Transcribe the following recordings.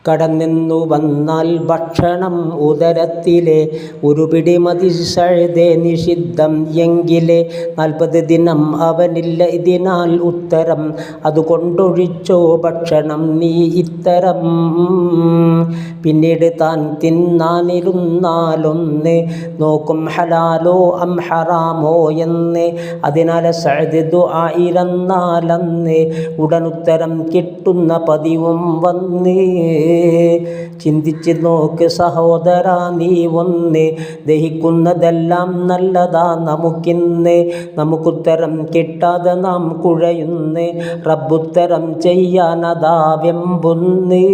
കടന്നു വന്നാൽ ഭക്ഷണം ഉദരത്തിലെ ഒരു പിടി മതി സഴുതേ നിഷിദ്ധം എങ്കിലേ 40 ദിനം അവനില്ല ഇതിനാൽ ഉത്തരം അതുകൊണ്ടൊഴിച്ചോ ഭക്ഷണം നീ ഇത്തരം. പിന്നീട് താൻ തിന്നാനിരുന്നാലൊന്ന് നോക്കും ഹലാലോ അം ഹറാമോ എന്ന്. അതിനാൽ സഅദ് ദുആഇരന്നാലന്ന് ഉടനുത്തരം കിട്ടുന്ന പതിവും വന്ന്. ചിന്തിച്ച് നോക്ക് സഹോദരാ നീ ഒന്ന്, ദഹിക്കുന്നതെല്ലാം നല്ലതാ നമുക്കിന്ന്. നമുക്കുത്തരം കിട്ടാതെ നാം കുഴയുന്ന്, റബ്ബുത്തരം ചെയ്യാനതാ വെമ്പുന്ന്.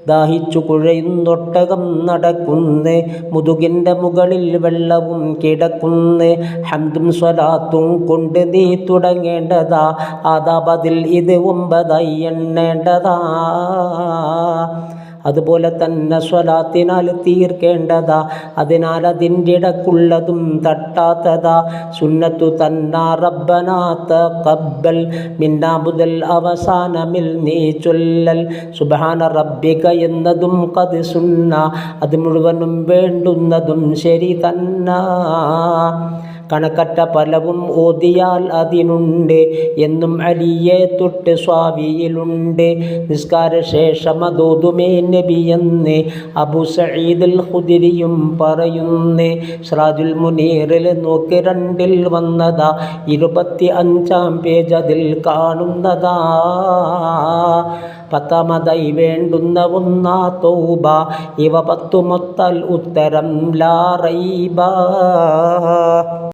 ദാഹിച്ചു കുഴയുന്നൊട്ടകം നടക്കുന്ന്, മുതുകിൻ്റെ മുകളിൽ വെള്ളവും കിടക്കുന്ന്. ഹംദും സ്വലാത്തും കൊണ്ട് നീ തുടങ്ങേണ്ടതാ, ആദാബതിൽ ഇത് 9 എണ്ണേണ്ടതാ. അതുപോലെ തന്നെ സ്വലാത്തിനാൽ തീർക്കേണ്ടതാ, അതിനാൽ അതിൻ്റെ ഇടക്കുള്ളതും തട്ടാത്തതാ. സുന്നത്തു തന്നാ റബ്ബനാ തഖബ്ബൽ മിന്നാ മുതൽ അവസാനമിൽ നീ ചൊല്ലൽ സുബ്ഹാന റബ്ബിക എന്നതും ഖദ് സുന്ന, അത് മുഴുവനും വേണ്ടുന്നതും ശരി തന്നാ. കണക്കറ്റ പലവും ഓതിയാൽ അതിനുണ്ട് എന്നും അലിയെ തൊട്ട് സ്വാവിയിലുണ്ട്. നിസ്കാരശേഷം അതോതുമേ നബിയെന്ന് അബു സഈദുൽ ഖുദരിയും പറയുന്നേ. സിറാജുൽ മുനീറിൽ നോക്ക് 2 വന്നതാ, 25 പേജ് അതിൽ കാണുന്നതാ. 10 വേണ്ടുന്ന ഒന്നാ തൗബ, ഇവ 10 മൊത്തൽ ഉത്തരം ലാ റൈബ.